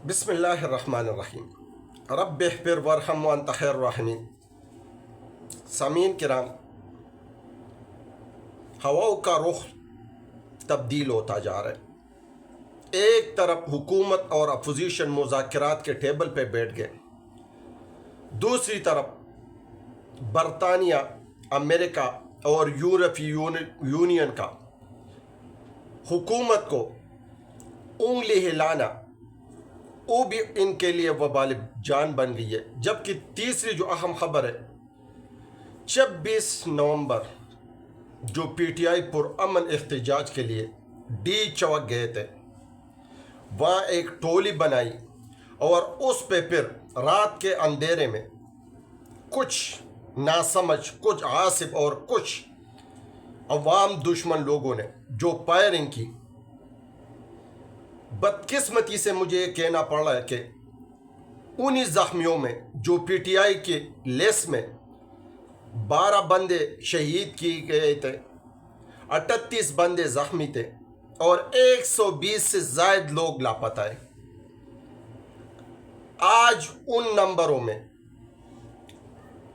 بسم اللہ الرحمن الرحیم۔ رب اغفر وارحم وانت خیر الراحمین۔ سامعین کرام، ہواؤں کا رخ تبدیل ہوتا جا رہا ہے۔ ایک طرف حکومت اور اپوزیشن مذاکرات کے ٹیبل پہ بیٹھ گئے، دوسری طرف برطانیہ، امریکہ اور یورپی یونین کا حکومت کو انگلی ہلانا وہ بھی ان کے لیے وبال جان بن گئی ہے۔ جبکہ تیسری جو اہم خبر ہے، 26 نومبر جو پی ٹی آئی پر امن احتجاج کے لیے ڈی چوک گئے تھے، وہاں ایک ٹولی بنائی اور اس پہ پھر رات کے اندھیرے میں کچھ ناسمجھ، کچھ عاصب اور کچھ عوام دشمن لوگوں نے جو فائرنگ کی۔ بدقسمتی سے مجھے یہ کہنا پڑ رہا ہے کہ انہی زخمیوں میں جو پی ٹی آئی کی لیس میں 12 بندے شہید کیے گئے تھے، 38 بندے زخمی تھے اور 120 سے زائد لوگ لاپتہ ہیں۔ آج ان نمبروں میں،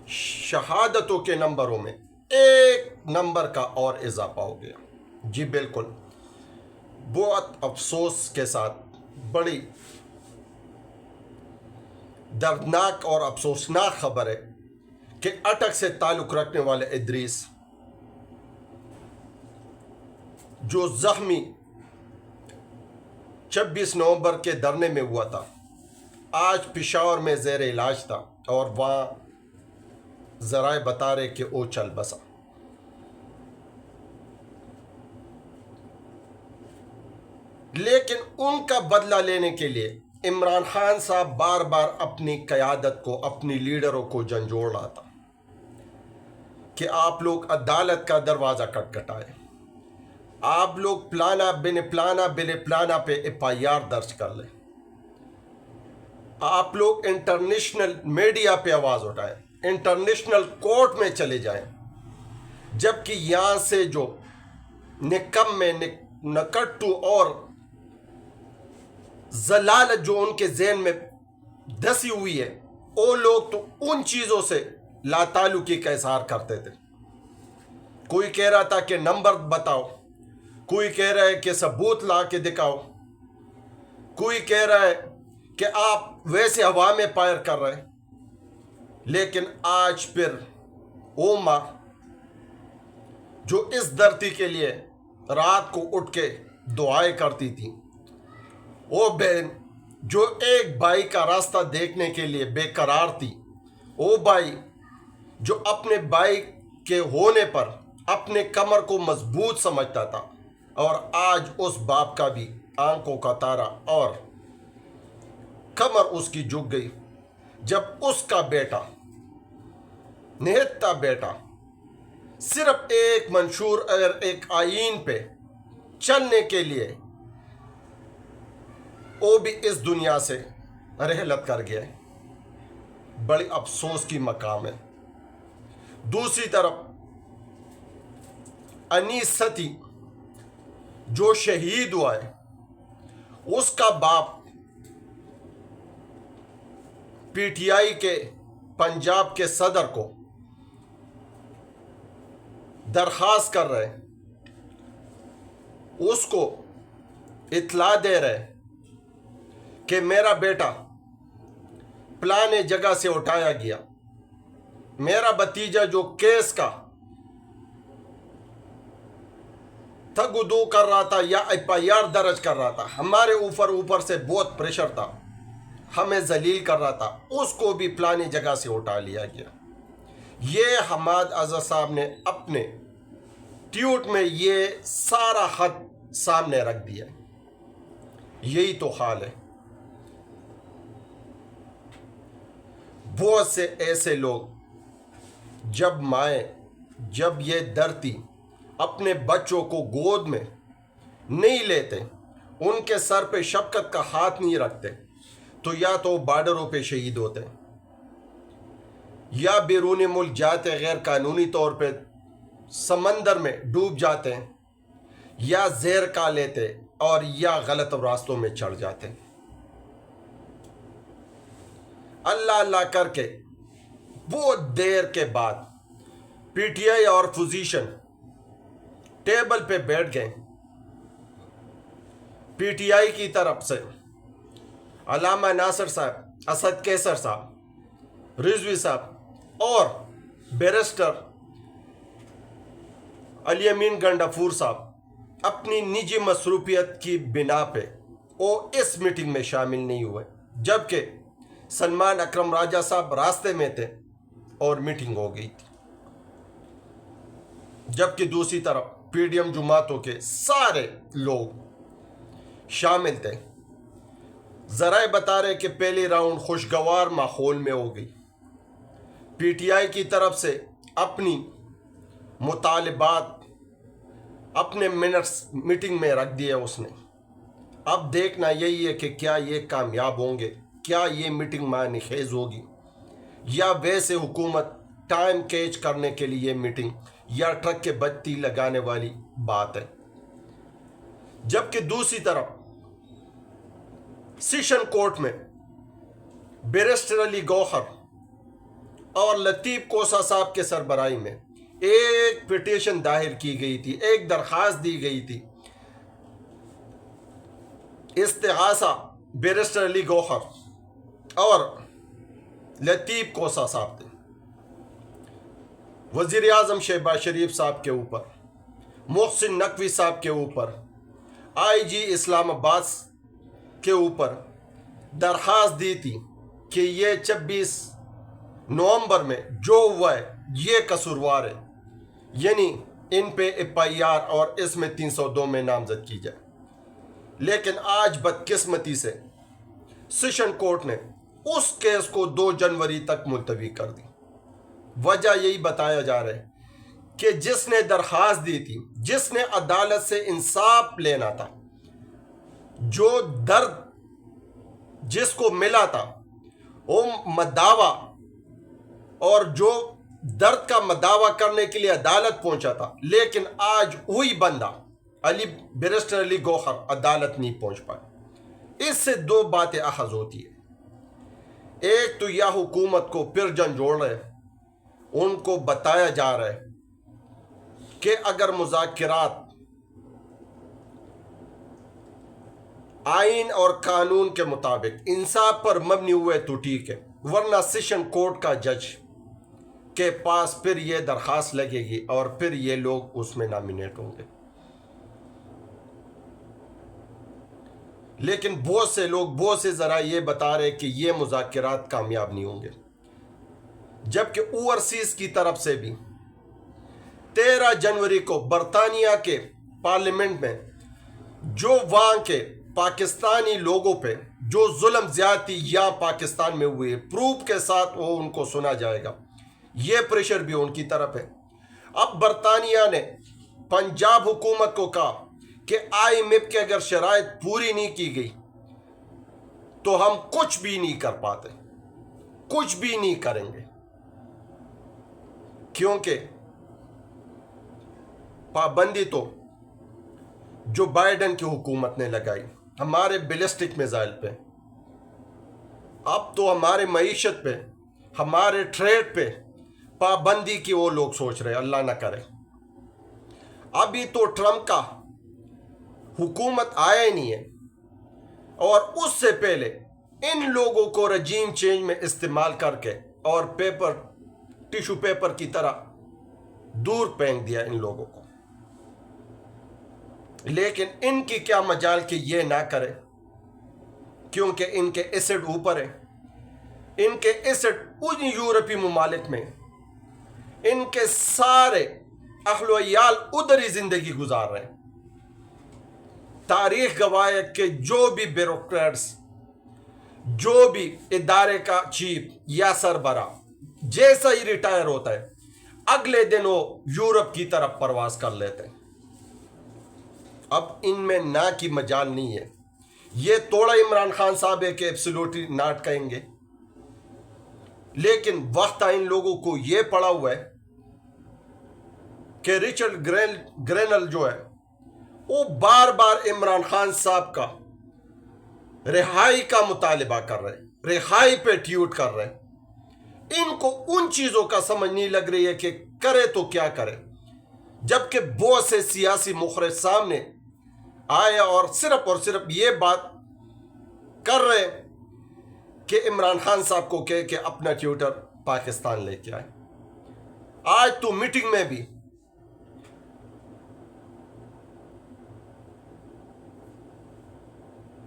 شہادتوں کے نمبروں میں، ایک نمبر کا اور اضافہ ہو گیا۔ جی بالکل، بہت افسوس کے ساتھ بڑی دردناک اور افسوسناک خبر ہے کہ اٹک سے تعلق رکھنے والے ادریس جو زخمی 26 نومبر کے دھرنے میں ہوا تھا، آج پشاور میں زیر علاج تھا اور وہاں ذرائع بتا رہے کہ وہ چل بسا۔ لیکن ان کا بدلہ لینے کے لیے عمران خان صاحب بار بار اپنی قیادت کو، اپنی لیڈروں کو جھنجھوڑ رہا تھا کہ آپ لوگ عدالت کا دروازہ کھٹکھٹائیں، آپ لوگ پلانا پہ ایف آئی آر درج کر لیں، آپ لوگ انٹرنیشنل میڈیا پہ آواز اٹھائیں، انٹرنیشنل کورٹ میں چلے جائیں۔ جبکہ یہاں سے جو نکمے، نکٹو اور ضلالت جو ان کے ذہن میں دسی ہوئی ہے، وہ لوگ تو ان چیزوں سے لا تعلقی کا اظہار کرتے تھے۔ کوئی کہہ رہا تھا کہ نمبر بتاؤ، کوئی کہہ رہا ہے کہ ثبوت لا کے دکھاؤ، کوئی کہہ رہا ہے کہ آپ ویسے ہوا میں فائر کر رہے ہیں۔ لیکن آج پھر وہ ماں جو اس دھرتی کے لیے رات کو اٹھ کے دعائیں کرتی تھی، وہ بہن جو ایک بھائی کا راستہ دیکھنے کے لیے بے قرار تھی، وہ بھائی جو اپنے بھائی کے ہونے پر اپنے کمر کو مضبوط سمجھتا تھا، اور آج اس باپ کا بھی آنکھوں کا تارا اور کمر اس کی جھک گئی جب اس کا بیٹا، نہتا بیٹا، صرف ایک منشور ایک آئین پہ چلنے کے لیے وہ بھی اس دنیا سے رحلت کر گیا ہے۔ بڑی افسوس کی مقام ہے۔ دوسری طرف انیس ستی جو شہید ہوا ہے، اس کا باپ پی ٹی آئی کے پنجاب کے صدر کو درخواست کر رہے، اس کو اطلاع دے رہے کہ میرا بیٹا فلانے جگہ سے اٹھایا گیا، میرا بھتیجا جو کیس کا تگدو کر رہا تھا یا ایف آئی آر درج کر رہا تھا، ہمارے اوپر سے بہت پریشر تھا، ہمیں ذلیل کر رہا تھا، اس کو بھی فلانی جگہ سے اٹھا لیا گیا۔ یہ حماد اظہر صاحب نے اپنے ٹویٹ میں یہ سارا خط سامنے رکھ دیا۔ یہی تو حال ہے۔ بہت سے ایسے لوگ جب مائیں، جب یہ دھرتی اپنے بچوں کو گود میں نہیں لیتے، ان کے سر پہ شفقت کا ہاتھ نہیں رکھتے، تو یا تو بارڈروں پہ شہید ہوتے، یا بیرون ملک جاتے، غیر قانونی طور پہ سمندر میں ڈوب جاتے ہیں، یا زہر کھا لیتے اور یا غلط راستوں میں چڑھ جاتے ہیں۔ اللہ اللہ کر کے بہت دیر کے بعد پی ٹی آئی اور پوزیشن ٹیبل پہ بیٹھ گئے. پی ٹی آئی کی طرف سے علامہ ناصر صاحب، اسد کیسر صاحب، رضوی صاحب اور بیرسٹر علی امین گنڈافور صاحب اپنی نجی مصروفیت کی بنا پہ وہ اس میٹنگ میں شامل نہیں ہوئے، جبکہ سلمان اکرم راجہ صاحب راستے میں تھے اور میٹنگ ہو گئی تھی. جبکہ دوسری طرف پی ڈی ایم جماعتوں کے سارے لوگ شامل تھے. ذرائع بتا رہے کہ پہلی راؤنڈ خوشگوار ماحول میں ہو گئی. پی ٹی آئی کی طرف سے اپنی مطالبات اپنے منٹس میٹنگ میں رکھ دیے اس نے. اب دیکھنا یہی ہے کہ کیا یہ کامیاب ہوں گے، کیا یہ میٹنگ معنی خیز ہوگی، یا ویسے حکومت ٹائم کیچ کرنے کے لیے میٹنگ یا ٹرک کے بتی لگانے والی بات ہے. جبکہ دوسری طرف سیشن کورٹ میں بیرسٹر علی گوہر اور لطیف کوسا صاحب کے سربراہی میں ایک پٹیشن داخل کی گئی تھی، ایک درخواست دی گئی تھی. استغاثہ بیرسٹر علی گوہر اور لطیف کوسا صاحب تھے. وزیر اعظم شہباز شریف صاحب کے اوپر، محسن نقوی صاحب کے اوپر، آئی جی اسلام آباد کے اوپر درخواست دی تھی کہ یہ 26 نومبر میں جو ہوا ہے یہ قصوروار ہے، یعنی ان پہ ایف آئی آر اور اس میں 302 میں نامزد کی جائے. لیکن آج بدقسمتی سے سیشن کورٹ نے اس کیس کو 2 جنوری تک ملتوی کر دی. وجہ یہی بتایا جا رہا ہے کہ جس نے درخواست دی تھی، جس نے عدالت سے انصاف لینا تھا، جو درد جس کو ملا تھا وہ مداوا، اور جو درد کا مداوا کرنے کے لیے عدالت پہنچا تھا، لیکن آج وہی بندہ بیرسٹر علی گوہر عدالت نہیں پہنچ پائے. اس سے 2 باتیں اخذ ہوتی ہیں. ایک تو یہ حکومت کو پھر جھنجھوڑ رہے، ان کو بتایا جا رہا ہے کہ اگر مذاکرات آئین اور قانون کے مطابق انصاف پر مبنی ہوئے تو ٹھیک ہے، ورنہ سیشن کورٹ کا جج کے پاس پھر یہ درخواست لگے گی اور پھر یہ لوگ اس میں نامینیٹ ہوں گے. لیکن بہت سے لوگ، بہت سے ذرائع یہ بتا رہے کہ یہ مذاکرات کامیاب نہیں ہوں گے. جبکہ اوورسیز کی طرف سے بھی 13 جنوری کو برطانیہ کے پارلیمنٹ میں جو وہاں کے پاکستانی لوگوں پہ جو ظلم زیادتی یا پاکستان میں ہوئے، پروف کے ساتھ وہ ان کو سنا جائے گا. یہ پریشر بھی ان کی طرف ہے. اب برطانیہ نے پنجاب حکومت کو کہا کہ آئی ایم ایف کی اگر شرائط پوری نہیں کی گئی تو ہم کچھ بھی نہیں کر پاتے، کچھ بھی نہیں کریں گے، کیونکہ پابندی تو جو بائیڈن کی حکومت نے لگائی ہمارے بیلسٹک میزائل پہ، اب تو ہمارے معیشت پہ، ہمارے ٹریڈ پہ پابندی کی وہ لوگ سوچ رہے، اللہ نہ کرے. ابھی تو ٹرمپ کا حکومت آیا ہی نہیں ہے، اور اس سے پہلے ان لوگوں کو رجیم چینج میں استعمال کر کے اور ٹیشو پیپر کی طرح دور پھینک دیا ان لوگوں کو. لیکن ان کی کیا مجال کہ یہ نہ کرے، کیونکہ ان کے ایسڈ اوپر ہے، ان کے ایسڈ ان یورپی ممالک میں، ان کے سارے اہل و عیال ادھر ہی زندگی گزار رہے ہیں. تاریخ گواہ ہے کہ جو بھی بیوروکریٹس، جو بھی ادارے کا چیف یا سربراہ جیسا ہی ریٹائر ہوتا ہے، اگلے دن وہ یورپ کی طرف پرواز کر لیتے ہیں. اب ان میں نہ کی مجال نہیں ہے. یہ توڑا عمران خان صاحب ہے کہ ایبسولوٹلی ناٹ کہیں گے، لیکن وقت ان لوگوں کو یہ پڑا ہوا ہے کہ رچرڈ گرینل جو ہے وہ بار بار عمران خان صاحب کا رہائی کا مطالبہ کر رہے ہیں، رہائی پہ ٹویٹ کر رہے ہیں، ان کو ان چیزوں کا سمجھ نہیں لگ رہی ہے کہ کرے تو کیا کرے، جبکہ بہت سے سیاسی مخرج سامنے آئے اور صرف یہ بات کر رہے کہ عمران خان صاحب کو کہ اپنا ٹویٹر پاکستان لے کے آئے۔ آج تو میٹنگ میں بھی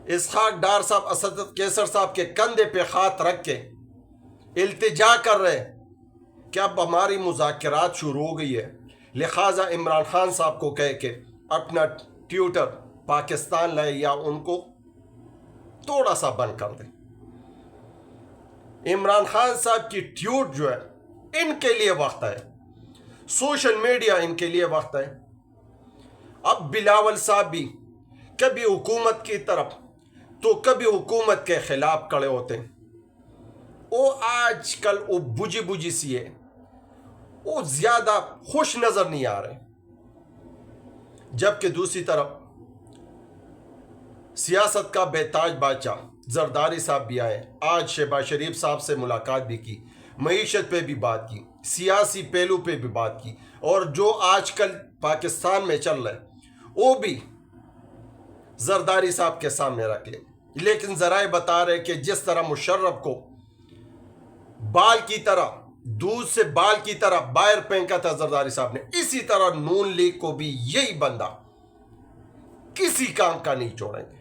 اسحاق ڈار صاحب اسد کیسر صاحب کے کندھے پہ ہاتھ رکھ کے التجا کر رہے کہ اب ہماری مذاکرات شروع ہو گئی ہے، لہٰذا عمران خان صاحب کو کہے کہ اپنا ٹویٹر پاکستان لائے یا ان کو تھوڑا سا بند کر دیں۔ عمران خان صاحب کی ٹویٹ جو ہے ان کے لیے وقت ہے، سوشل میڈیا ان کے لیے وقت ہے۔ اب بلاول صاحب بھی کبھی حکومت کی طرف تو کبھی حکومت کے خلاف کھڑے ہوتے ہیں۔ وہ آج کل وہ بجھی سی ہے، وہ زیادہ خوش نظر نہیں آ رہے، جبکہ دوسری طرف سیاست کا بے تاج بادشاہ زرداری صاحب بھی آئے، آج شہباز شریف صاحب سے ملاقات بھی کی، معیشت پہ بھی بات کی، سیاسی پہلو پہ بھی بات کی، اور جو آج کل پاکستان میں چل رہا ہے وہ بھی زرداری صاحب کے سامنے رکھ لیں۔ لیکن ذرائع بتا رہے کہ جس طرح مشرف کو بال کی طرح، دودھ سے بال کی طرح باہر پھینکا تھا زرداری صاحب نے، اسی طرح نون لیگ کو بھی یہی بندہ کسی کام کا نہیں چھوڑیں گے،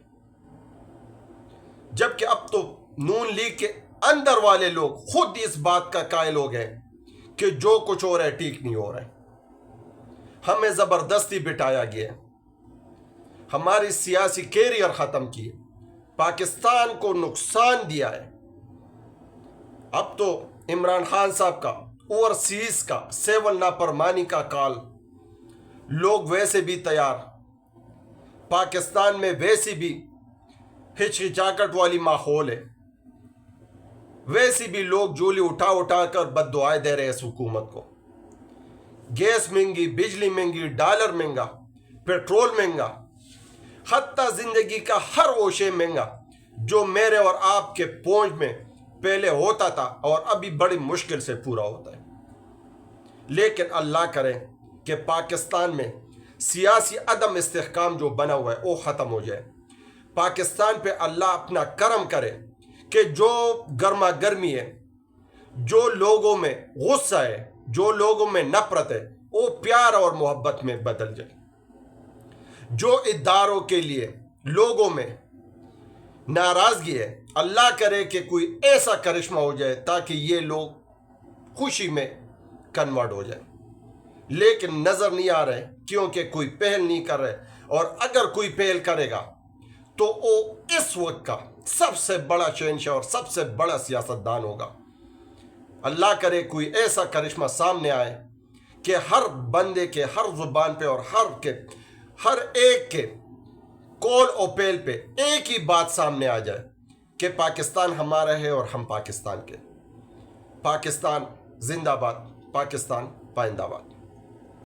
جبکہ اب تو نون لیگ کے اندر والے لوگ خود اس بات کا قائل ہو گئے کہ جو کچھ ہو رہا ہے ٹھیک نہیں ہو رہا ہے، ہمیں زبردستی بٹھایا گیا ہے، ہماری سیاسی کیریئر ختم کی ہے، پاکستان کو نقصان دیا ہے۔ اب تو عمران خان صاحب کا اوورسیز کا سیول نافرمانی کا کال، لوگ ویسے بھی تیار، پاکستان میں ویسی بھی ہچکچاہٹ والی ماحول ہے، ویسی بھی لوگ جولی اٹھا کر بد دعائیں دے رہے ہیں اس حکومت کو۔ گیس مہنگی، بجلی مہنگی، ڈالر مہنگا، پیٹرول مہنگا، حتیٰ زندگی کا ہر عوشے مہنگا جو میرے اور آپ کے پہنچ میں پہلے ہوتا تھا اور ابھی بڑی مشکل سے پورا ہوتا ہے۔ لیکن اللہ کرے کہ پاکستان میں سیاسی عدم استحکام جو بنا ہوا ہے وہ ختم ہو جائے، پاکستان پہ اللہ اپنا کرم کرے کہ جو گرما گرمی ہے، جو لوگوں میں غصہ ہے، جو لوگوں میں نفرت ہے، وہ پیار اور محبت میں بدل جائے، جو اداروں کے لیے لوگوں میں ناراضگی ہے، اللہ کرے کہ کوئی ایسا کرشمہ ہو جائے تاکہ یہ لوگ خوشی میں کنورٹ ہو جائے، لیکن نظر نہیں آ رہے کیونکہ کوئی پہل نہیں کر رہے، اور اگر کوئی پہل کرے گا تو وہ اس وقت کا سب سے بڑا شہنشاہ اور سب سے بڑا سیاستدان ہوگا۔ اللہ کرے کوئی ایسا کرشمہ سامنے آئے کہ ہر بندے کے ہر زبان پہ اور ہر ایک کے کول و پیل پہ ایک ہی بات سامنے آ جائے کہ پاکستان ہمارا ہے اور ہم پاکستان کے۔ پاکستان زندہ باد، پاکستان پائندہ باد۔